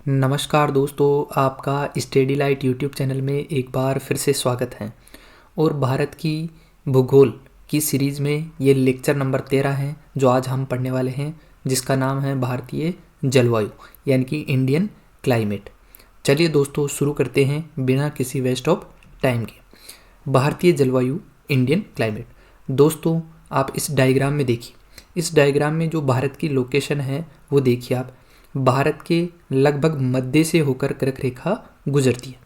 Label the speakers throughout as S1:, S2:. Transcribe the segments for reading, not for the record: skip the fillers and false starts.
S1: नमस्कार दोस्तों, आपका स्टडी लाइट यूट्यूब चैनल में एक बार फिर से स्वागत है। और भारत की भूगोल की सीरीज़ में ये लेक्चर नंबर 13 है जो आज हम पढ़ने वाले हैं, जिसका नाम है भारतीय जलवायु यानी कि इंडियन क्लाइमेट। चलिए दोस्तों शुरू करते हैं बिना किसी वेस्ट ऑफ टाइम के। भारतीय जलवायु इंडियन क्लाइमेट। दोस्तों आप इस डायग्राम में देखिए, इस डायग्राम में जो भारत की लोकेशन है वो देखिए आप। भारत के लगभग मध्य से होकर कर्क रेखा गुजरती है।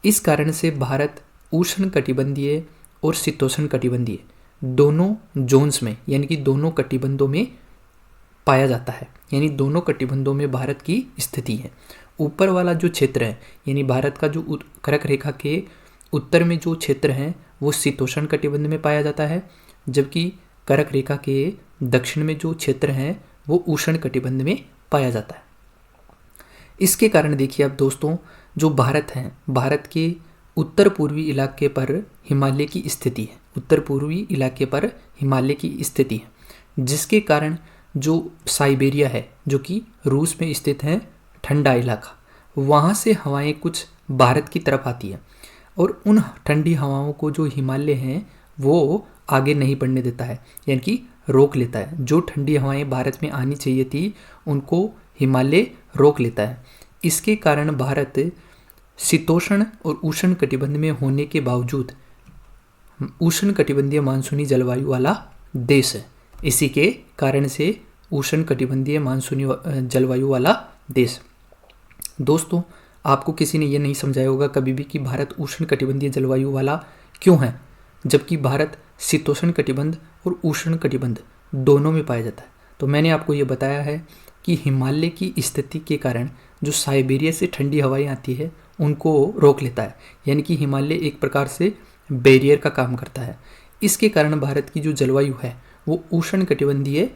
S1: इस कारण से भारत उष्ण कटिबंधीय और शीतोष्ण कटिबंधीय दोनों जोन्स में यानी कि दोनों कटिबंधों में पाया जाता है। यानी दोनों कटिबंधों में भारत की स्थिति है। ऊपर वाला जो क्षेत्र है यानी भारत का जो कर्क रेखा के उत्तर में जो क्षेत्र है वो शीतोष्ण कटिबंध में पाया जाता है, जबकि कर्क रेखा के दक्षिण में जो क्षेत्र है वो उष्ण कटिबंध में पाया जाता है। इसके कारण देखिए अब दोस्तों, जो भारत है, भारत के उत्तर पूर्वी इलाके पर हिमालय की स्थिति है। उत्तर पूर्वी इलाके पर हिमालय की स्थिति है, जिसके कारण जो साइबेरिया है जो कि रूस में स्थित है ठंडा इलाका, वहाँ से हवाएं कुछ भारत की तरफ आती है और उन ठंडी हवाओं को जो हिमालय है वो आगे नहीं बढ़ने देता है, यानी कि रोक लेता है। जो ठंडी हवाएं भारत में आनी चाहिए थी उनको हिमालय रोक लेता है। इसके कारण भारत शीतोष्ण और उष्ण कटिबंध में होने के बावजूद उष्ण कटिबंधीय मानसूनी जलवायु वाला देश है। इसी के कारण से उष्ण कटिबंधीय मानसूनी जलवायु वाला देश। दोस्तों आपको किसी ने ये नहीं समझाया होगा कभी भी कि भारत उष्ण कटिबंधीय जलवायु वाला क्यों है, जबकि भारत शीतोष्ण कटिबंध और उष्ण कटिबंध दोनों में पाया जाता है। तो मैंने आपको ये बताया है कि हिमालय की स्थिति के कारण जो साइबेरिया से ठंडी हवाएं आती है उनको रोक लेता है, यानी कि हिमालय एक प्रकार से बैरियर का काम करता है। इसके कारण भारत की जो जलवायु है वो उष्ण कटिबंधीय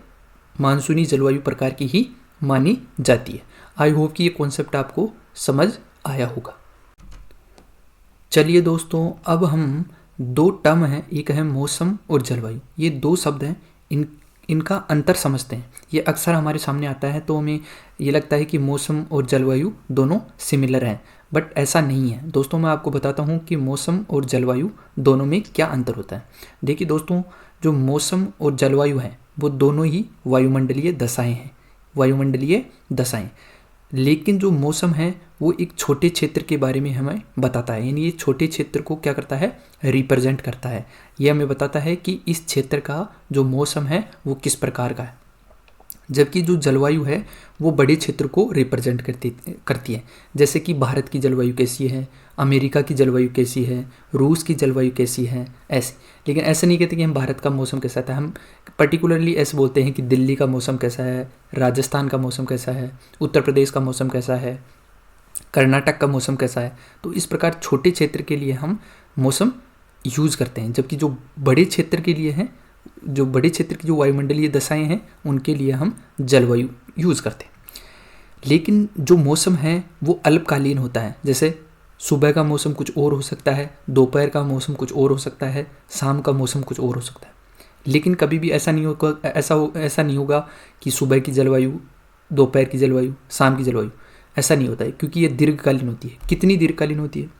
S1: मानसूनी जलवायु प्रकार की ही मानी जाती है। आई होप कि ये कॉन्सेप्ट आपको समझ आया होगा। चलिए दोस्तों, अब हम दो टर्म हैं, एक है मौसम और जलवायु। ये दो शब्द हैं, इनका अंतर समझते हैं। ये अक्सर हमारे सामने आता है तो हमें ये लगता है कि मौसम और जलवायु दोनों सिमिलर हैं, बट ऐसा नहीं है। दोस्तों मैं आपको बताता हूँ कि मौसम और जलवायु दोनों में क्या अंतर होता है। देखिए दोस्तों, जो मौसम और जलवायु है वो दोनों ही वायुमंडलीय दशाएँ हैं, वायुमंडलीय दशाएँ। लेकिन जो मौसम है वो एक छोटे क्षेत्र के बारे में हमें बताता है, यानी ये छोटे क्षेत्र को क्या करता है, रिप्रेजेंट करता है। ये हमें बताता है कि इस क्षेत्र का जो मौसम है वो किस प्रकार का है, जबकि जो जलवायु है वो बड़े क्षेत्र को रिप्रेजेंट करती है। जैसे कि भारत की जलवायु कैसी है, अमेरिका की जलवायु कैसी है, रूस की जलवायु कैसी है, ऐसे। लेकिन ऐसा नहीं कहते कि हम भारत का मौसम कैसा था, हम पर्टिकुलरली ऐसे बोलते हैं कि दिल्ली का मौसम कैसा है, राजस्थान का मौसम कैसा है, उत्तर प्रदेश का मौसम कैसा है, कर्नाटक का मौसम कैसा है। तो इस प्रकार छोटे क्षेत्र के लिए हम मौसम यूज़ करते हैं, जबकि जो बड़े क्षेत्र के लिए हैं, जो बड़े क्षेत्र की जो वायुमंडलीय दशाएं हैं उनके लिए हम जलवायु यूज़ करते हैं। लेकिन जो मौसम है वो अल्पकालीन होता है। जैसे सुबह का मौसम कुछ और हो सकता है, दोपहर का मौसम कुछ और हो सकता है, शाम का मौसम कुछ और हो सकता है। लेकिन कभी भी ऐसा नहीं होगा कि सुबह की जलवायु, दोपहर की जलवायु, शाम की जलवायु, ऐसा नहीं होता है, क्योंकि ये दीर्घकालीन होती है। कितनी दीर्घकालीन होती है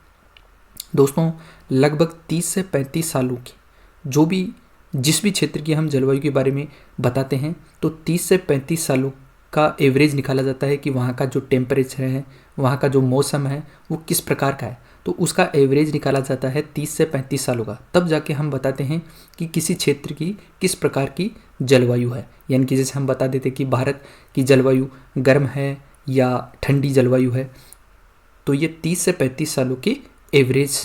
S1: दोस्तों? लगभग 30 से 35 सालों की। जिस भी क्षेत्र की हम जलवायु के बारे में बताते हैं तो 30 से 35 सालों का एवरेज निकाला जाता है कि वहाँ का जो टेम्परेचर है, वहाँ का जो मौसम है वो किस प्रकार का है। तो उसका एवरेज निकाला जाता है 30 से 35 सालों का। तब जाके हम बताते हैं कि किसी क्षेत्र की किस प्रकार की जलवायु है। यानी कि जैसे हम बता देते कि भारत की जलवायु गर्म है या ठंडी जलवायु है, तो ये 30 से 35 सालों के एवरेज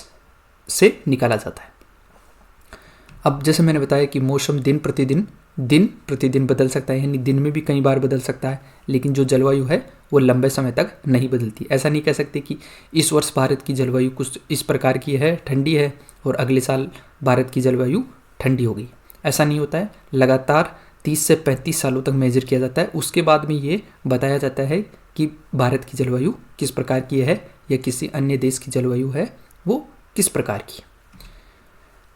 S1: से निकाला जाता है। अब जैसे मैंने बताया कि मौसम दिन प्रतिदिन बदल सकता है, यानी दिन में भी कई बार बदल सकता है, लेकिन जो जलवायु है वो लंबे समय तक नहीं बदलती। ऐसा नहीं कह सकते कि इस वर्ष भारत की जलवायु कुछ इस प्रकार की है, ठंडी है, और अगले साल भारत की जलवायु ठंडी हो गई। ऐसा नहीं होता है। लगातार 30 से 35 सालों तक मेजर किया जाता है। उसके बाद में ये बताया जाता है कि भारत की जलवायु किस प्रकार की है या किसी अन्य देश की जलवायु है वो किस प्रकार की।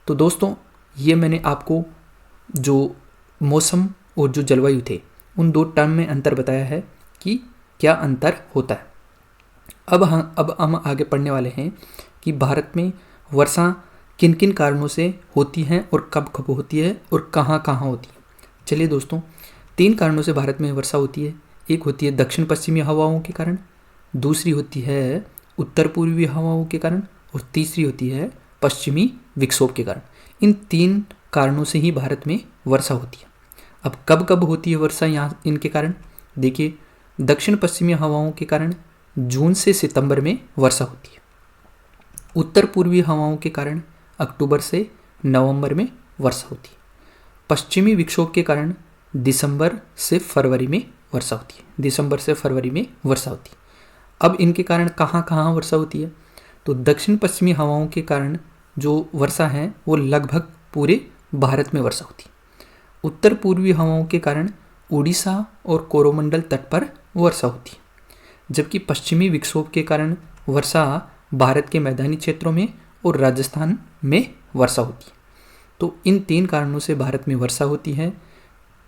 S1: तो दोस्तों ये मैंने आपको जो मौसम और जो जलवायु थे उन दो टर्म में अंतर बताया है कि क्या अंतर होता है। अब हम आगे पढ़ने वाले हैं कि भारत में वर्षा किन किन कारणों से होती है और कब कब होती है और कहाँ कहाँ होती है। चलिए दोस्तों, 3 कारणों से भारत में वर्षा होती है। एक होती है दक्षिण पश्चिमी हवाओं के कारण, दूसरी होती है उत्तर पूर्वी हवाओं के कारण और तीसरी होती है पश्चिमी विक्षोभ के कारण। इन 3 कारणों से ही भारत में वर्षा होती है। अब कब कब होती है वर्षा यहाँ इनके कारण? देखिए, दक्षिण पश्चिमी हवाओं के कारण जून से सितंबर में वर्षा होती है। उत्तर पूर्वी हवाओं के कारण अक्टूबर से नवंबर में वर्षा होती है। पश्चिमी विक्षोभ के कारण दिसंबर से फरवरी में वर्षा होती है। दिसंबर से फरवरी में वर्षा होती है। अब इनके कारण कहाँ कहाँ वर्षा होती है? तो दक्षिण पश्चिमी हवाओं के कारण जो वर्षा है वो लगभग पूरे भारत में वर्षा होती है। उत्तर पूर्वी हवाओं के कारण उड़ीसा और कोरोमंडल तट पर वर्षा होती है, जबकि पश्चिमी विक्षोभ के कारण वर्षा भारत के मैदानी क्षेत्रों में और राजस्थान में वर्षा होती है। तो इन 3 कारणों से भारत में वर्षा होती है।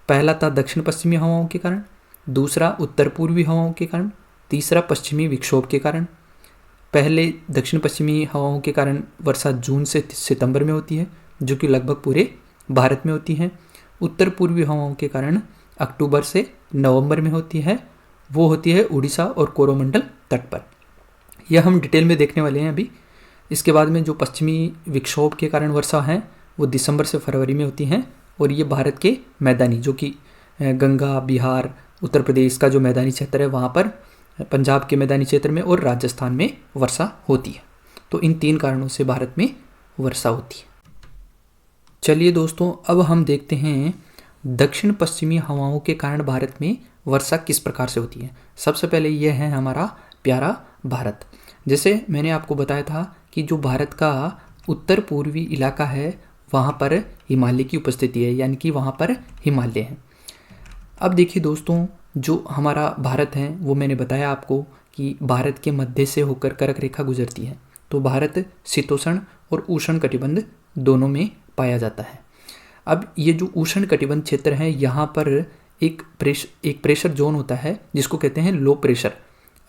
S1: पहला था दक्षिण पश्चिमी हवाओं के कारण, दूसरा उत्तर पूर्वी हवाओं के कारण, तीसरा पश्चिमी विक्षोभ के कारण। पहले दक्षिण पश्चिमी हवाओं के कारण वर्षा जून से सितंबर में होती है, जो कि लगभग पूरे भारत में होती है। उत्तर पूर्वी हवाओं के कारण अक्टूबर से नवंबर में होती है, वो होती है उड़ीसा और कोरोमंडल तट पर। यह हम डिटेल में देखने वाले हैं अभी। इसके बाद में जो पश्चिमी विक्षोभ के कारण वर्षा है वो दिसंबर से फरवरी में होती हैं, और ये भारत के मैदानी, जो कि गंगा, बिहार, उत्तर प्रदेश का जो मैदानी क्षेत्र है वहाँ पर, पंजाब के मैदानी क्षेत्र में और राजस्थान में वर्षा होती है। तो इन 3 कारणों से भारत में वर्षा होती है। चलिए दोस्तों, अब हम देखते हैं दक्षिण पश्चिमी हवाओं के कारण भारत में वर्षा किस प्रकार से होती है। सबसे पहले यह है हमारा प्यारा भारत। जैसे मैंने आपको बताया था कि जो भारत का उत्तर पूर्वी इलाका है वहाँ पर हिमालय की उपस्थिति है, यानी कि वहाँ पर हिमालय है। अब देखिए दोस्तों, जो हमारा भारत है वो मैंने बताया आपको कि भारत के मध्य से होकर कर्क रेखा गुजरती है। तो भारत शीतोष्ण और उष्ण कटिबंध दोनों में पाया जाता है। अब ये जो उष्ण कटिबंध क्षेत्र है यहाँ पर एक प्रेशर जोन होता है जिसको कहते हैं लो प्रेशर,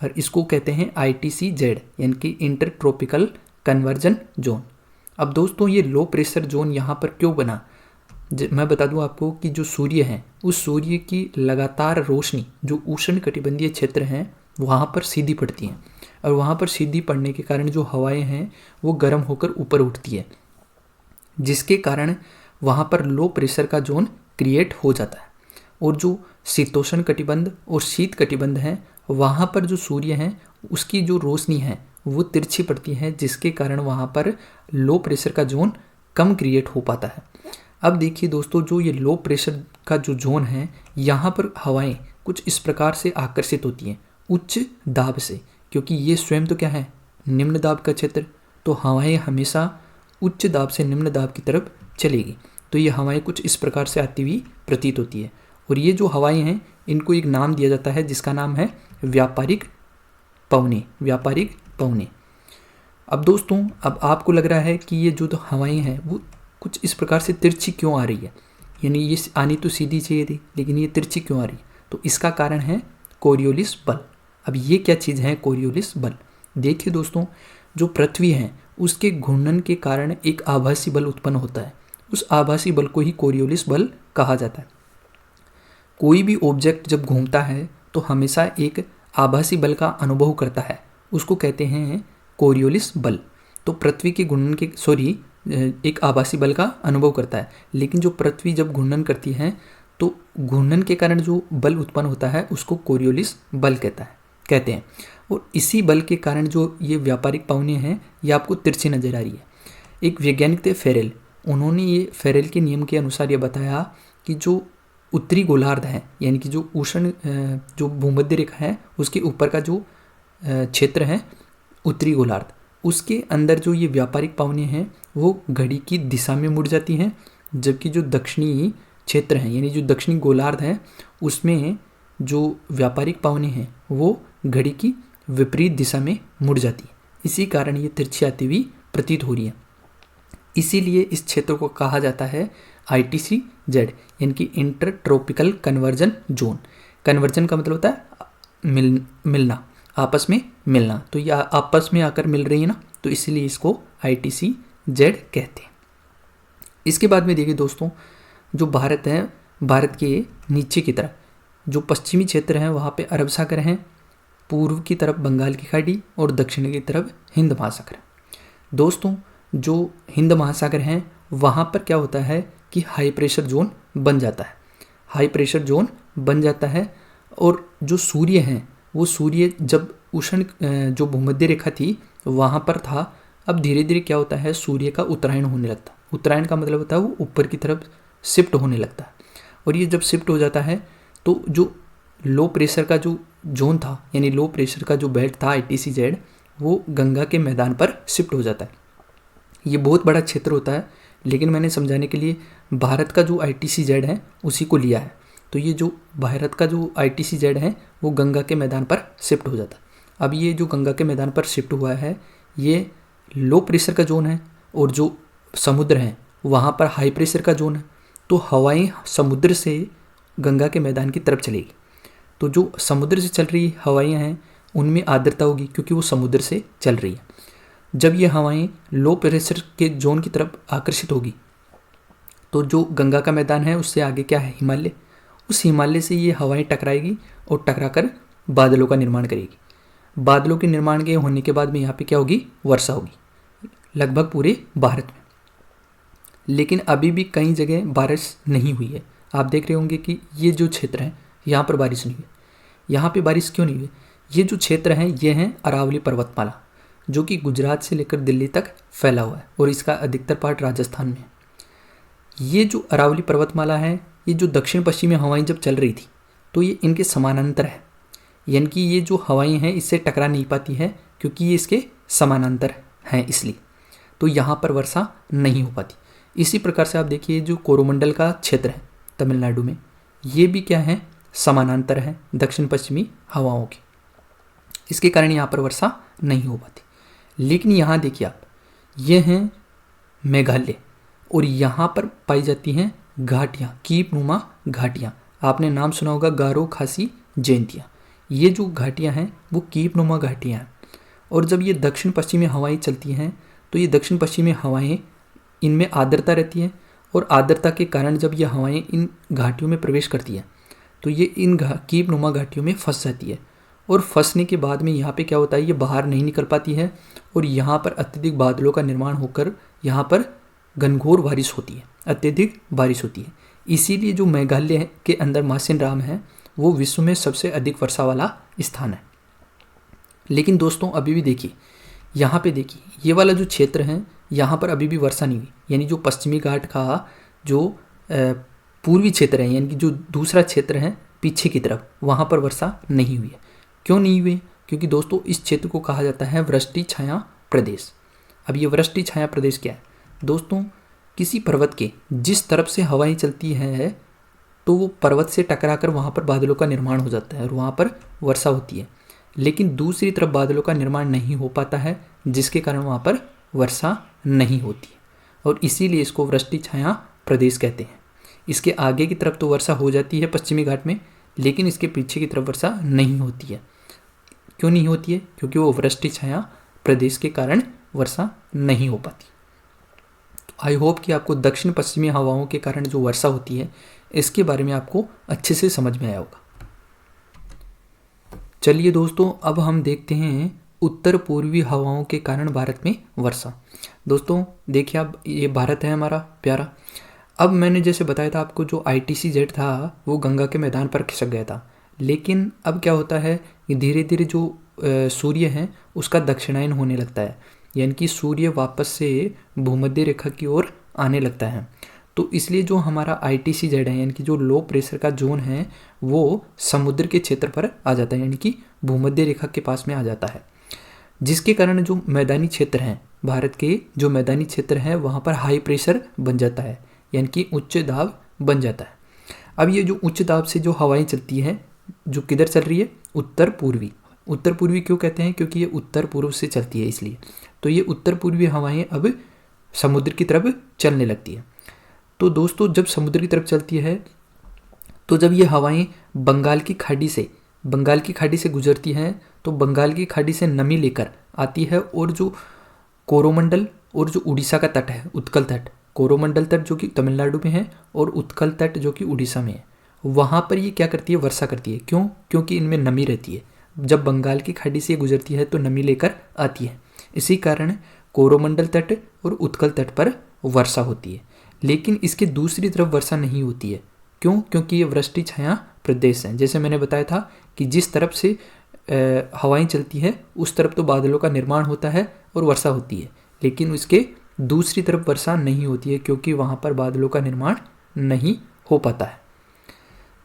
S1: और इसको कहते हैं ITCZ, यानी कि इंटर ट्रॉपिकल कन्वर्जन जोन। अब दोस्तों, ये लो प्रेशर जोन यहाँ पर क्यों बना? मैं बता दूं आपको कि जो सूर्य है उस सूर्य की लगातार रोशनी जो उष्ण कटिबंधीय क्षेत्र हैं वहाँ पर सीधी पड़ती हैं, और वहाँ पर सीधी पड़ने के कारण जो हवाएं हैं वो गर्म होकर ऊपर उठती है, जिसके कारण वहाँ पर लो प्रेशर का जोन क्रिएट हो जाता है। और जो शीतोष्ण कटिबंध और शीत कटिबंध है वहाँ पर जो सूर्य है उसकी जो रोशनी है वो तिरछी पड़ती है, जिसके कारण वहाँ पर लो प्रेशर का जोन कम क्रिएट हो पाता है। अब देखिए दोस्तों, जो ये लो प्रेशर का जो जोन है यहाँ पर हवाएं कुछ इस प्रकार से आकर्षित होती हैं उच्च दाब से, क्योंकि ये स्वयं तो क्या है, निम्न दाब का क्षेत्र। तो हवाएं हमेशा उच्च दाब से निम्न दाब की तरफ चलेगी। तो ये हवाएं कुछ इस प्रकार से आती हुई प्रतीत होती है, और ये जो हवाएं हैं इनको एक नाम दिया जाता है जिसका नाम है व्यापारिक पवने। व्यापारिक पवने। अब दोस्तों, अब आपको लग रहा है कि ये जो तो हवाएं हैं वो कुछ इस प्रकार से तिरछी क्यों आ रही है, यानी ये आनी तो सीधी चाहिए थी लेकिन ये तिरछी क्यों आ रही है? तो इसका कारण है कोरियोलिस बल। अब ये क्या चीज़ है कोरियोलिस बल? देखिए दोस्तों, जो पृथ्वी है उसके घूर्णन के कारण एक आभासी बल उत्पन्न होता है। उस आभासी बल को ही कोरियोलिस बल कहा जाता है। कोई भी ऑब्जेक्ट जब घूमता है तो हमेशा एक आभासी बल का अनुभव करता है, उसको कहते हैं कोरियोलिस बल। तो पृथ्वी के घूर्णन के एक आभासी बल का अनुभव करता है, लेकिन जो पृथ्वी जब घूर्णन करती है तो घूर्णन के कारण जो बल उत्पन्न होता है उसको कोरियोलिस बल कहते हैं। और इसी बल के कारण जो ये व्यापारिक पवने हैं ये आपको तिरछी नजर आ रही है। एक वैज्ञानिक थे फेरेल, उन्होंने ये फेरेल के नियम के अनुसार ये बताया कि जो उत्तरी गोलार्ध है, यानी कि जो उष्ण जो भूमध्य रेखा है उसके ऊपर का जो क्षेत्र है उत्तरी गोलार्ध, उसके अंदर जो ये व्यापारिक पवने हैं वो घड़ी की दिशा में मुड़ जाती हैं, जबकि जो दक्षिणी क्षेत्र है यानी जो दक्षिणी गोलार्ध है उसमें जो व्यापारिक पवने हैं वो घड़ी की विपरीत दिशा में मुड़ जाती है। इसी कारण ये तिरछी आती हुई प्रतीत हो रही है। इसीलिए इस क्षेत्र को कहा जाता है ITCZ, यानी कि inter tropical conversion zone. Conversion का मतलब होता है मिलना। आपस में मिलना, तो ये आपस में आकर मिल रही है ना, तो इसलिए इसको ITCZ कहते हैं। इसके बाद में देखिए दोस्तों, जो भारत है, भारत के नीचे की तरफ जो पश्चिमी क्षेत्र हैं वहाँ पे अरब सागर हैं, पूर्व की तरफ बंगाल की खाड़ी और दक्षिण की तरफ हिंद महासागर है। दोस्तों जो हिंद महासागर हैं वहाँ पर क्या होता है कि हाई प्रेशर जोन बन जाता है, हाई प्रेशर जोन बन जाता है। और जो सूर्य हैं वो सूर्य जब उष्ण जो भूमध्य रेखा थी वहाँ पर था, अब धीरे धीरे क्या होता है सूर्य का उत्तरायण होने लगता है। उत्तरायण का मतलब होता है वो ऊपर की तरफ शिफ्ट होने लगता है, और ये जब शिफ्ट हो जाता है तो जो लो प्रेशर का जो जोन था यानी लो प्रेशर का जो बेल्ट था ITCZ वो गंगा के मैदान पर शिफ्ट हो जाता है। ये बहुत बड़ा क्षेत्र होता है, लेकिन मैंने समझाने के लिए भारत का जो ITCZ है उसी को लिया है। तो ये जो भारत का जो ITCZ है वो गंगा के मैदान पर शिफ्ट हो जाता है। अब ये जो गंगा के मैदान पर शिफ्ट हुआ है ये लो प्रेशर का जोन है, और जो समुद्र है वहाँ पर हाई प्रेशर का जोन है। तो हवाएं समुद्र से गंगा के मैदान की तरफ चलेगी, तो जो समुद्र से चल रही हवाएं हैं उनमें आर्द्रता होगी क्योंकि वो समुद्र से चल रही है। जब ये हवाएं लो प्रेशर के जोन की तरफ आकर्षित होगी तो जो गंगा का मैदान है उससे आगे क्या है हिमालय, उस हिमालय से ये हवाएं टकराएगी और टकराकर बादलों का निर्माण करेगी। बादलों के निर्माण के होने के बाद में यहाँ पे क्या होगी वर्षा होगी लगभग पूरे भारत में। लेकिन अभी भी कई जगह बारिश नहीं हुई है। आप देख रहे होंगे कि ये जो क्षेत्र है यहाँ पर बारिश नहीं हुई। यहाँ पे बारिश क्यों नहीं हुई? ये जो क्षेत्र है ये है अरावली पर्वतमाला, जो कि गुजरात से लेकर दिल्ली तक फैला हुआ है और इसका अधिकतर पार्ट राजस्थान में है। ये जो अरावली पर्वतमाला है ये जो दक्षिण पश्चिमी हवाएं जब चल रही थी तो ये इनके समानांतर है, यानी कि ये जो हवाएं हैं इससे टकरा नहीं पाती है क्योंकि ये इसके समानांतर हैं, इसलिए तो यहाँ पर वर्षा नहीं हो पाती। इसी प्रकार से आप देखिए जो कोरोमंडल का क्षेत्र है तमिलनाडु में, ये भी क्या है समानांतर है दक्षिण पश्चिमी हवाओं के, इसके कारण यहाँ पर वर्षा नहीं हो पाती। लेकिन यहाँ देखिए आप, ये हैं मेघालय और यहाँ पर पाई जाती हैं घाटियाँ, कीपनुमा घाटियाँ। आपने नाम सुना होगा गारो, खासी, जयंतिया। ये जो घाटियाँ हैं वो कीपनुमा घाटियाँ हैं, और जब ये दक्षिण पश्चिमी हवाएं चलती हैं तो ये दक्षिण पश्चिमी हवाएं इनमें आर्द्रता रहती है, और आर्द्रता के कारण जब ये हवाएं इन घाटियों में प्रवेश करती है तो ये इन कीपनुमा घाटियों में फंस जाती है, और फंसने के बाद में यहाँ पे क्या होता है ये बाहर नहीं निकल पाती है, और यहाँ पर अत्यधिक बादलों का निर्माण होकर यहाँ पर घनघोर बारिश होती है, अत्यधिक बारिश होती है। इसीलिए जो मेघालय के अंदर मासिनराम है वो विश्व में सबसे अधिक वर्षा वाला स्थान है। लेकिन दोस्तों अभी भी देखिए, यहाँ पे देखिए ये वाला जो क्षेत्र है यहाँ पर अभी भी वर्षा नहीं हुई, यानी जो पश्चिमी घाट का जो पूर्वी क्षेत्र है यानी कि जो दूसरा क्षेत्र है पीछे की तरफ, वहाँ पर वर्षा नहीं हुई है। क्यों नहीं हुई? क्योंकि दोस्तों इस क्षेत्र को कहा जाता है वृष्टि छाया प्रदेश। अब ये वृष्टि छाया प्रदेश क्या है दोस्तों? किसी पर्वत के जिस तरफ से हवाएं चलती है तो वो पर्वत से टकराकर वहाँ पर बादलों का निर्माण हो जाता है और वहाँ पर वर्षा होती है, लेकिन दूसरी तरफ बादलों का निर्माण नहीं हो पाता है, जिसके कारण वहाँ पर वर्षा नहीं होती है, और इसीलिए इसको वृष्टि छाया प्रदेश कहते हैं। इसके आगे की तरफ तो वर्षा हो जाती है पश्चिमी घाट में, लेकिन इसके पीछे की तरफ वर्षा नहीं होती है। क्यों नहीं होती है? क्योंकि वो वृष्टि छाया प्रदेश के कारण वर्षा नहीं हो पाती। तो आई होप कि आपको दक्षिण पश्चिमी हवाओं के कारण जो वर्षा होती है इसके बारे में आपको अच्छे से समझ में आया होगा। चलिए दोस्तों, अब हम देखते हैं उत्तर पूर्वी हवाओं के कारण भारत में वर्षा। दोस्तों देखिए, अब ये भारत है हमारा प्यारा। अब मैंने जैसे बताया था आपको, जो ITCZ था वो गंगा के मैदान पर खिसक गया था, लेकिन अब क्या होता है कि धीरे धीरे जो सूर्य है उसका दक्षिणायन होने लगता है, यानी कि सूर्य वापस से भूमध्य रेखा की ओर आने लगता है। तो इसलिए जो हमारा ITCZ है यानी कि जो लो प्रेशर का जोन है वो समुद्र के क्षेत्र पर आ जाता है, यानी कि भूमध्य रेखा के पास में आ जाता है, जिसके कारण जो मैदानी क्षेत्र हैं भारत के, जो मैदानी क्षेत्र हैं वहाँ पर हाई प्रेशर बन जाता है, यानी कि उच्च दाब बन जाता है। अब ये जो उच्च दाब से जो हवाएं चलती हैं जो किधर चल रही है? उत्तर पूर्वी। उत्तर पूर्वी क्यों कहते हैं? क्योंकि ये उत्तर पूर्व से चलती है इसलिए। तो ये उत्तर पूर्वी हवाएं अब समुद्र की तरफ चलने लगती है। तो दोस्तों जब समुद्र की तरफ चलती है तो जब ये हवाएं बंगाल की खाड़ी से गुजरती हैं तो बंगाल की खाड़ी से नमी लेकर आती है और जो कोरोमंडल और जो उड़ीसा का तट है, उत्कल तट, कोरोमंडल तट जो कि तमिलनाडु में है और उत्कल तट जो कि उड़ीसा में है, वहाँ पर ये क्या करती है, वर्षा करती है। क्यों? क्योंकि इनमें नमी रहती है। जब बंगाल की खाड़ी से गुजरती है तो नमी लेकर आती है। इसी कारण कोरोमंडल तट और उत्कल तट पर वर्षा होती है। लेकिन इसके दूसरी तरफ वर्षा नहीं होती है। क्यों? क्योंकि ये वृष्टि छाया प्रदेश हैं। जैसे मैंने बताया था कि जिस तरफ से हवाएं चलती है उस तरफ तो बादलों का निर्माण होता है और वर्षा होती है, लेकिन उसके दूसरी तरफ वर्षा नहीं होती है क्योंकि वहाँ पर बादलों का निर्माण नहीं हो पाता है।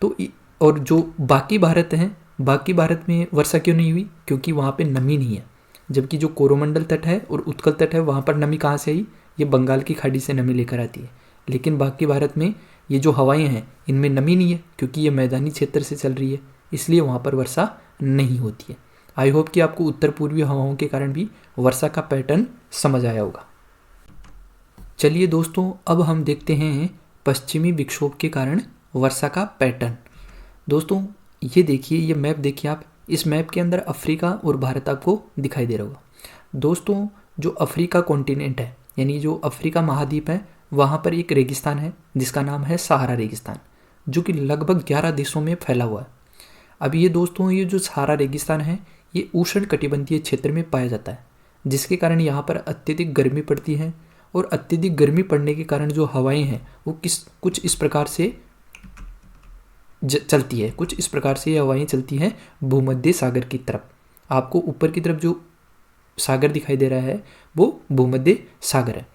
S1: तो और जो बाकी भारत हैं, बाकी भारत में वर्षा क्यों नहीं हुई? क्योंकि वहाँ पे नमी नहीं है। जबकि जो कोरोमंडल तट है और उत्कल तट है वहाँ पर नमी कहाँ से आई? ये बंगाल की खाड़ी से नमी लेकर आती है। लेकिन बाकी भारत में ये जो हवाएं हैं इनमें नमी नहीं है क्योंकि ये मैदानी क्षेत्र से चल रही है, इसलिए वहाँ पर वर्षा नहीं होती है। आई होप कि आपको उत्तर पूर्वी हवाओं के कारण भी वर्षा का पैटर्न समझ आया होगा। चलिए दोस्तों, अब हम देखते हैं पश्चिमी विक्षोभ के कारण वर्षा का पैटर्न। दोस्तों ये देखिए, ये मैप देखिए आप। इस मैप के अंदर अफ्रीका और भारत आपको दिखाई दे रहा होगा। दोस्तों जो अफ्रीका कॉन्टिनेंट है, यानी जो अफ्रीका महाद्वीप है, वहाँ पर एक रेगिस्तान है जिसका नाम है सहारा रेगिस्तान, जो कि लगभग 11 देशों में फैला हुआ है। अब ये दोस्तों, ये जो सहारा रेगिस्तान है ये उष्ण कटिबंधीय क्षेत्र में पाया जाता है, जिसके कारण यहाँ पर अत्यधिक गर्मी पड़ती है। और अत्यधिक गर्मी पड़ने के कारण जो हवाएं हैं वो कुछ इस प्रकार से चलती है, कुछ इस प्रकार से ये हवाएं चलती हैं भूमध्य सागर की तरफ। आपको ऊपर की तरफ जो सागर दिखाई दे रहा है वो भूमध्य सागर है।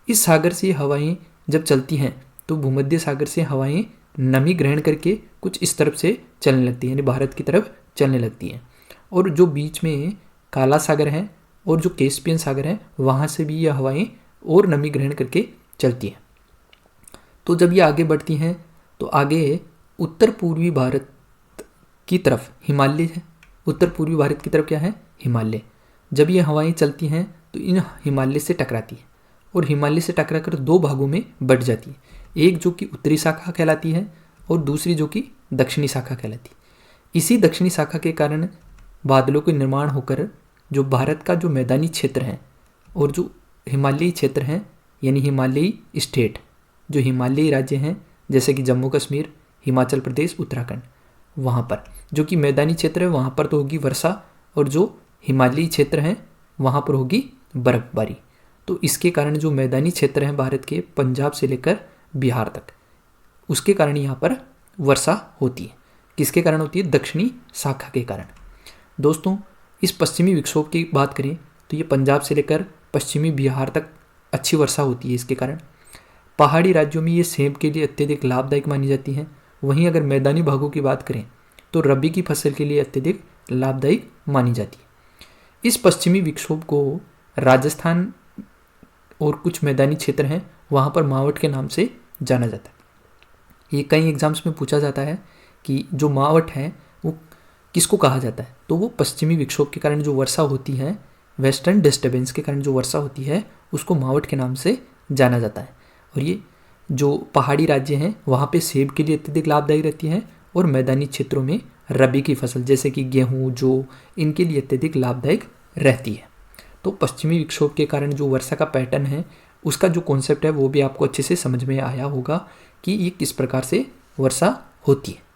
S1: इस सागर से हवाएं जब चलती हैं तो भूमध्य सागर से हवाएं नमी ग्रहण करके कुछ इस तरफ से चलने लगती हैं, यानी भारत की तरफ चलने लगती हैं। और जो बीच में काला सागर है और जो कैस्पियन सागर है वहाँ से भी यह हवाएं और नमी ग्रहण करके चलती हैं। तो जब ये आगे बढ़ती हैं तो आगे उत्तर पूर्वी भारत की तरफ हिमालय है। उत्तर पूर्वी भारत की तरफ क्या है? हिमालय। जब ये हवाएं चलती हैं तो इन हिमालय से टकराती है और हिमालय से टकराकर दो भागों में बढ़ जाती है, एक जो कि उत्तरी शाखा कहलाती है और दूसरी जो कि दक्षिणी शाखा कहलाती है। इसी दक्षिणी शाखा के कारण बादलों के निर्माण होकर जो भारत का जो मैदानी क्षेत्र है और जो हिमालयी क्षेत्र हैं, यानी हिमालयी स्टेट, जो हिमालयी राज्य हैं जैसे कि जम्मू कश्मीर, हिमाचल प्रदेश, उत्तराखंड, वहाँ पर जो कि मैदानी क्षेत्र है वहाँ पर तो होगी वर्षा, और जो हिमालयी क्षेत्र हैं वहाँ पर होगी बर्फबारी। तो इसके कारण जो मैदानी क्षेत्र हैं भारत के, पंजाब से लेकर बिहार तक, उसके कारण यहाँ पर वर्षा होती है। किसके कारण होती है? दक्षिणी शाखा के कारण। दोस्तों इस पश्चिमी विक्षोभ की बात करें तो ये पंजाब से लेकर पश्चिमी बिहार तक अच्छी वर्षा होती है। इसके कारण पहाड़ी राज्यों में ये सेब के लिए अत्यधिक लाभदायक मानी जाती है। वहीं अगर मैदानी भागों की बात करें तो रबी की फसल के लिए अत्यधिक लाभदायक मानी जाती है। इस पश्चिमी विक्षोभ को राजस्थान और कुछ मैदानी क्षेत्र हैं वहाँ पर मावठ के नाम से जाना जाता है। ये कई एग्जाम्स में पूछा जाता है कि जो मावठ है वो किसको कहा जाता है, तो वो पश्चिमी विक्षोभ के कारण जो वर्षा होती है, वेस्टर्न डिस्टर्बेंस के कारण जो वर्षा होती है उसको मावठ के नाम से जाना जाता है। और ये जो पहाड़ी राज्य हैं वहाँ पे सेब के लिए अत्यधिक लाभदायक रहती है और मैदानी क्षेत्रों में रबी की फसल जैसे कि गेहूँ, जौ, इनके लिए अत्यधिक लाभदायक रहती है। तो पश्चिमी विक्षोभ के कारण जो वर्षा का पैटर्न है उसका जो कॉन्सेप्ट है वो भी आपको अच्छे से समझ में आया होगा कि ये किस प्रकार से वर्षा होती है।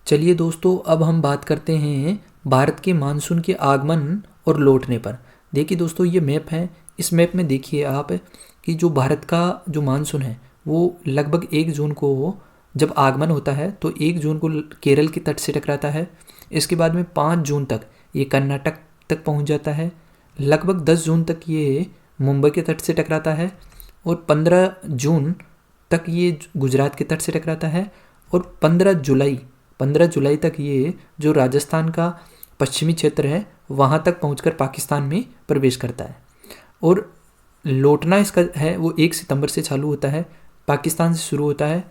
S1: चलिए दोस्तों, अब हम बात करते हैं भारत के मानसून के आगमन और लौटने पर। देखिए दोस्तों, ये मैप है। इस मैप में देखिए आप कि जो भारत का जो मानसून है वो लगभग 1 जून को जब आगमन होता है तो 1 जून को केरल के तट से टकराता है। इसके बाद में 5 जून तक ये कर्नाटक तक पहुंच जाता है। लगभग 10 जून तक ये मुंबई के तट से टकराता है और 15 जून तक ये गुजरात के तट से टकराता है और 15 जुलाई तक ये जो राजस्थान का पश्चिमी क्षेत्र है वहाँ तक पहुंचकर पाकिस्तान में प्रवेश करता है। और लौटना इसका है वो 1 सितंबर से चालू होता है, पाकिस्तान से शुरू होता है।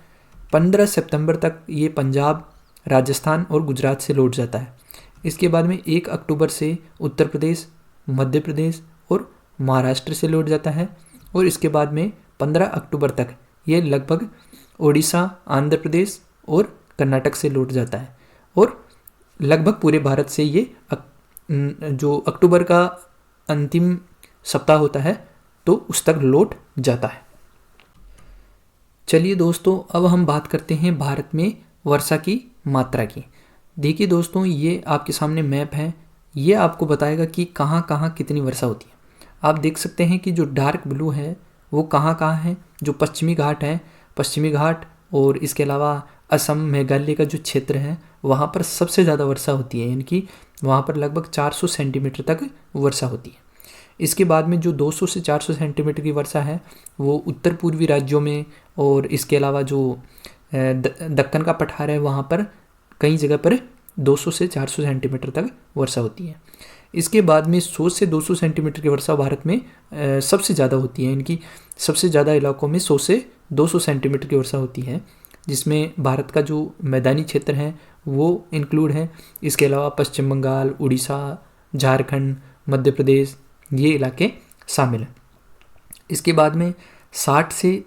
S1: 15 सितंबर तक ये पंजाब, राजस्थान और गुजरात से लौट जाता है। इसके बाद में 1 अक्टूबर से उत्तर प्रदेश, मध्य प्रदेश और महाराष्ट्र से लौट जाता है। और इसके बाद में 15 अक्टूबर तक ये लगभग ओडिशा, आंध्र प्रदेश और कर्नाटक से लौट जाता है। और लगभग पूरे भारत से ये जो अक्टूबर का अंतिम सप्ताह होता है तो उस तक लौट जाता है। चलिए दोस्तों, अब हम बात करते हैं भारत में वर्षा की मात्रा की। देखिए दोस्तों, ये आपके सामने मैप है, ये आपको बताएगा कि कहाँ कहाँ कितनी वर्षा होती है। आप देख सकते हैं कि जो डार्क ब्लू है वो कहाँ कहाँ है। जो पश्चिमी घाट है, पश्चिमी घाट और इसके अलावा असम मेघालय का जो क्षेत्र है वहाँ पर सबसे ज़्यादा वर्षा होती है, यानी कि वहाँ पर लगभग 400 सेंटीमीटर तक वर्षा होती है। इसके बाद में जो 200 से 400 सेंटीमीटर की वर्षा है वो उत्तर पूर्वी राज्यों में, और इसके अलावा जो दक्कन का पठार है वहाँ पर कई जगह पर 200 से 400 सेंटीमीटर तक वर्षा होती है। इसके बाद में 100 से 200 सेंटीमीटर की वर्षा भारत में सबसे ज़्यादा होती है। इनकी सबसे ज़्यादा इलाकों में 100 से 200 सेंटीमीटर की वर्षा होती है, जिसमें भारत का जो मैदानी क्षेत्र है वो इंक्लूड है। इसके अलावा पश्चिम बंगाल, उड़ीसा, झारखंड, मध्य प्रदेश, ये इलाके शामिल हैं। इसके बाद में 60 से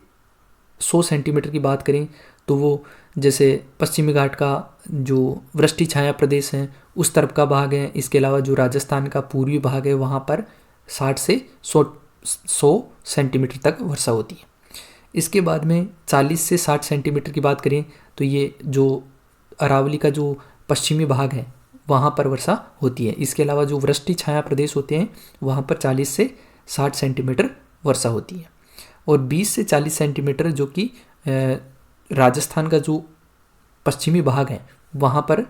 S1: 100 सेंटीमीटर की बात करें तो वो जैसे पश्चिमी घाट का जो वृष्टि छाया प्रदेश है उस तरफ का भाग है। इसके अलावा जो राजस्थान का पूर्वी भाग है वहाँ पर 60 से 100 सेंटीमीटर तक वर्षा होती है। इसके बाद में 40 से 60 सेंटीमीटर की बात करें तो ये जो अरावली का जो पश्चिमी भाग है वहाँ पर वर्षा होती है। इसके अलावा जो वृष्टि छाया प्रदेश होते हैं वहाँ पर 40 से 60 सेंटीमीटर वर्षा होती है। और 20 से 40 सेंटीमीटर जो कि राजस्थान का जो पश्चिमी भाग है वहाँ पर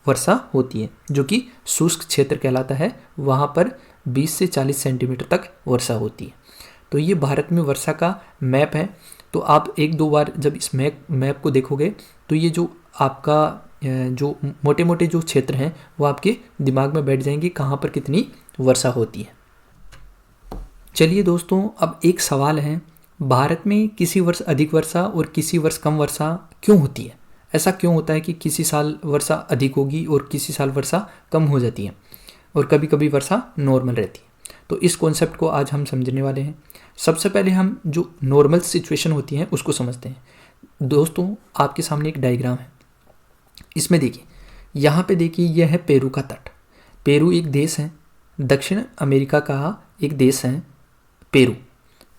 S1: वर्षा होती है, जो कि शुष्क क्षेत्र कहलाता है। वहाँ पर 20 से 40 सेंटीमीटर तक वर्षा होती है। तो ये भारत में वर्षा का मैप है। तो आप एक दो बार जब इस मैप को देखोगे तो ये जो आपका जो मोटे मोटे जो क्षेत्र हैं वो आपके दिमाग में बैठ जाएंगे कहाँ पर कितनी वर्षा होती है। चलिए दोस्तों, अब एक सवाल है, भारत में किसी वर्ष अधिक वर्षा और किसी वर्ष कम वर्षा क्यों होती है? ऐसा क्यों होता है कि किसी साल वर्षा अधिक होगी और किसी साल वर्षा कम हो जाती है और कभी कभी वर्षा नॉर्मल रहती है? तो इस कॉन्सेप्ट को आज हम समझने वाले हैं। सबसे पहले हम जो नॉर्मल सिचुएशन होती है उसको समझते हैं। दोस्तों, आपके सामने एक डायग्राम है, इसमें देखिए, यहाँ पे देखिए यह है पेरू का तट। पेरू एक देश है, दक्षिण अमेरिका का एक देश है पेरू।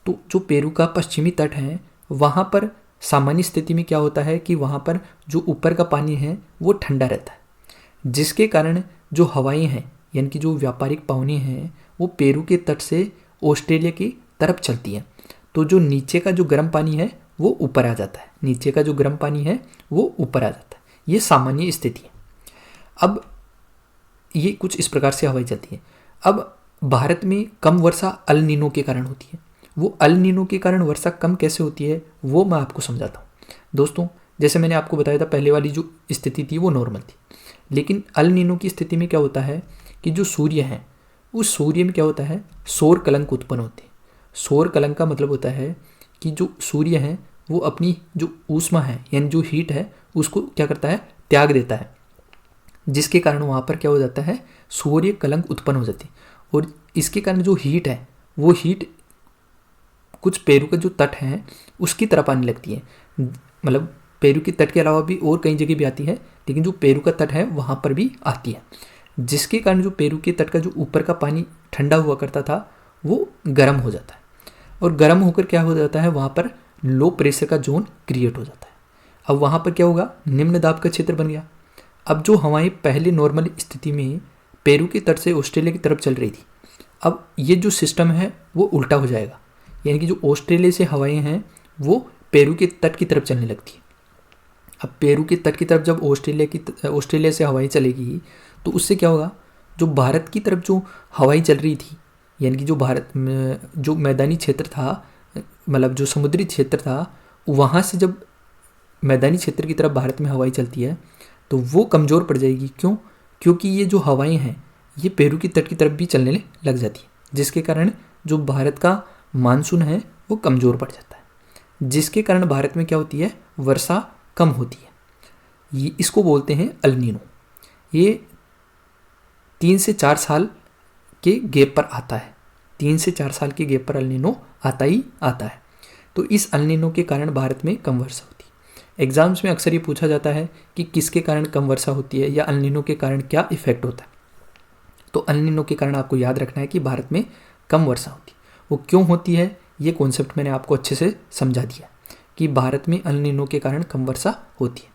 S1: तो जो पेरू का पश्चिमी तट है वहाँ पर सामान्य स्थिति में क्या होता है कि वहाँ पर जो ऊपर का पानी है वो ठंडा रहता है, जिसके कारण जो हवाएं हैं यानी कि जो व्यापारिक पानी हैं वो पेरू के तट से ऑस्ट्रेलिया की तरफ चलती है। तो जो नीचे का जो गर्म पानी है वो ऊपर आ जाता है, नीचे का जो गर्म पानी है वो ऊपर आ जाता है। ये सामान्य स्थिति है। अब ये कुछ इस प्रकार से हवाएं चलती है। अब भारत में कम वर्षा अल नीनो के कारण होती है। वो अल नीनो के कारण वर्षा कम कैसे होती है वो मैं आपको समझाता हूँ। दोस्तों, जैसे मैंने आपको बताया था पहले वाली जो स्थिति थी वो नॉर्मल थी, लेकिन अल नीनो की स्थिति में क्या होता है कि जो सूर्य है उस सूर्य में क्या होता है, सौर कलंक उत्पन्न होते हैं। सौर कलंक का मतलब होता है कि जो सूर्य है वो अपनी जो ऊष्मा है यानी जो हीट है उसको क्या करता है, त्याग देता है, जिसके कारण वहाँ पर क्या हो जाता है, सूर्य कलंक उत्पन्न हो जाती है। और इसके कारण जो हीट है वो हीट कुछ पेरू का जो तट है उसकी तरफ आने लगती है। मतलब पेरू के तट के अलावा भी और कई जगह भी आती है, लेकिन जो पेरू का तट है वहाँ पर भी आती है, जिसके कारण जो पेरू के तट का जो ऊपर का पानी ठंडा हुआ करता था वो गर्म हो जाता है। और गर्म होकर क्या हो जाता है, वहाँ पर लो प्रेशर का जोन क्रिएट हो जाता है। अब वहाँ पर क्या होगा, निम्न दाब का क्षेत्र बन गया। अब जो हवाएं पहले नॉर्मल स्थिति में पेरू के तट से ऑस्ट्रेलिया की तरफ चल रही थी, अब ये जो सिस्टम है वो उल्टा हो जाएगा, यानी कि जो ऑस्ट्रेलिया से हवाएं हैं वो पेरू के तट की तरफ चलने लगती है। अब पेरू के तट की तरफ जब ऑस्ट्रेलिया से हवाएं चलेगी तो उससे क्या होगा, जो भारत की तरफ जो हवाएं चल रही थी यानी कि जो भारत में जो मैदानी क्षेत्र था, मतलब जो समुद्री क्षेत्र था, वहाँ से जब मैदानी क्षेत्र की तरफ भारत में हवाएं चलती है तो वो कमज़ोर पड़ जाएगी। क्यों? क्योंकि ये जो हवाएं हैं ये पेरू की तट की तरफ भी चलने लग जाती है, जिसके कारण जो भारत का मानसून है वो कमज़ोर पड़ जाता है, जिसके कारण भारत में क्या होती है, वर्षा कम होती है। ये इसको बोलते हैं अल नीनो। ये 3 से 4 साल के गैप पर आता है, 3 से 4 साल के गैप पर अल नीनो आता ही आता है। तो इस अल नीनो के कारण भारत में कम वर्षा होती है। एग्जाम्स में अक्सर ये पूछा जाता है कि किसके कारण कम वर्षा होती है या अल नीनो के कारण क्या इफेक्ट होता है। तो एल नीनो के कारण आपको याद रखना है कि भारत में कम वर्षा होती है। वो क्यों होती है ये कॉन्सेप्ट मैंने आपको अच्छे से समझा दिया कि भारत में एल नीनो के कारण कम वर्षा होती है।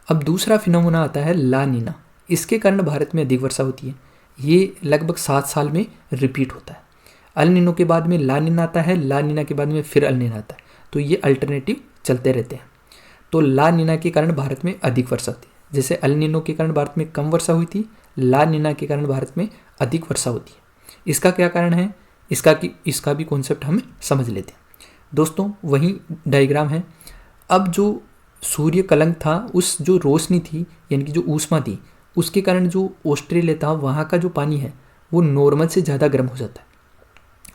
S1: अब दूसरा फिनोमेना आता है ला नीना। इसके कारण भारत में अधिक वर्षा होती है। ये लगभग 7 साल में रिपीट होता है। एल नीनो के बाद में ला नीना आता है, ला नीना के बाद में फिर एल नीना आता है, तो ये अल्टरनेटिव चलते रहते हैं। तो ला नीना के कारण भारत में अधिक वर्षा होती है, जैसे एल नीनो के कारण भारत में कम वर्षा हुई थी, ला नीना के कारण भारत में अधिक वर्षा होती है। इसका क्या कारण है, इसका भी कॉन्सेप्ट हम समझ लेते हैं। दोस्तों वही डायग्राम है। अब जो सूर्य कलंक था, उस जो रोशनी थी यानी कि जो ऊष्मा थी, उसके कारण जो ऑस्ट्रेलिया था वहाँ का जो पानी है वो नॉर्मल से ज़्यादा गर्म हो जाता है।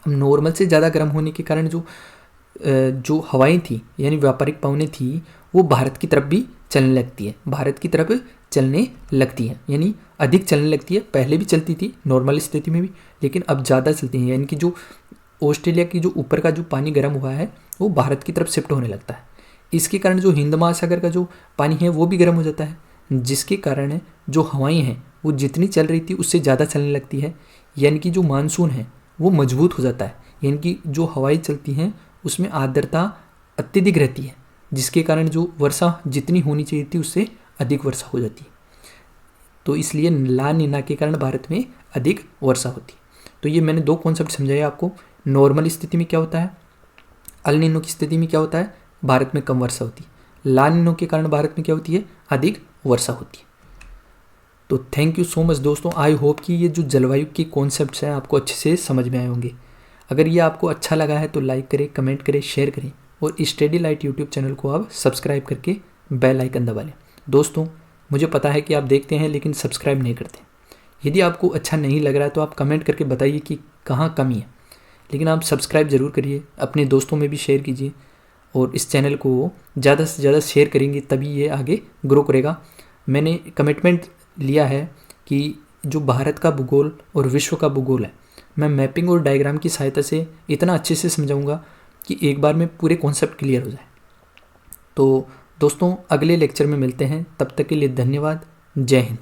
S1: अब नॉर्मल से ज़्यादा गर्म होने के कारण जो हवाएं थी यानी व्यापारिक पवनें थी वो भारत की तरफ भी चलने लगती है, भारत की तरफ चलने लगती है, यानी अधिक चलने लगती है। पहले भी चलती थी नॉर्मल स्थिति में भी, लेकिन अब ज़्यादा चलती है, यानी कि जो ऑस्ट्रेलिया की जो ऊपर का जो पानी गर्म हुआ है वो भारत की तरफ शिफ्ट होने लगता है। इसके कारण जो हिंद महासागर का जो पानी है वो भी गर्म हो जाता है, जिसके कारण जो हवाएं हैं वो जितनी चल रही थी उससे ज़्यादा चलने लगती है, यानी कि जो मानसून है वो मजबूत हो जाता है। यानी कि जो हवाएं चलती हैं उसमें आर्द्रता अत्यधिक रहती है, जिसके कारण जो वर्षा जितनी होनी चाहिए थी उससे अधिक वर्षा हो जाती है। तो इसलिए ला नीना के कारण भारत में अधिक वर्षा होती है। तो ये मैंने 2 कॉन्सेप्ट समझाए आपको। नॉर्मल स्थिति में क्या होता है, एल नीनो की स्थिति में क्या होता है, भारत में कम वर्षा होती है। ला नीनो के कारण भारत में क्या होती है, अधिक वर्षा होती है। तो थैंक यू सो मच दोस्तों। आई होप कि ये जो जलवायु के कॉन्सेप्ट्स हैं आपको अच्छे से समझ में आए होंगे। अगर ये आपको अच्छा लगा है तो लाइक करें, कमेंट करें, शेयर करें और स्टडी लाइट यूट्यूब चैनल को आप सब्सक्राइब करके बेल आइकन दबा लें। दोस्तों मुझे पता है कि आप देखते हैं लेकिन सब्सक्राइब नहीं करते। यदि आपको अच्छा नहीं लग रहा है तो आप कमेंट करके बताइए कि कहाँ कमी है, लेकिन आप सब्सक्राइब ज़रूर करिए, अपने दोस्तों में भी शेयर कीजिए और इस चैनल को ज़्यादा से ज़्यादा शेयर करेंगे तभी ये आगे ग्रो करेगा। मैंने कमिटमेंट लिया है कि जो भारत का भूगोल और विश्व का भूगोल है मैं मैपिंग और डायग्राम की सहायता से इतना अच्छे से समझाऊंगा कि एक बार में पूरे कॉन्सेप्ट क्लियर हो जाए। तो दोस्तों अगले लेक्चर में मिलते हैं, तब तक के लिए धन्यवाद। जय हिंद।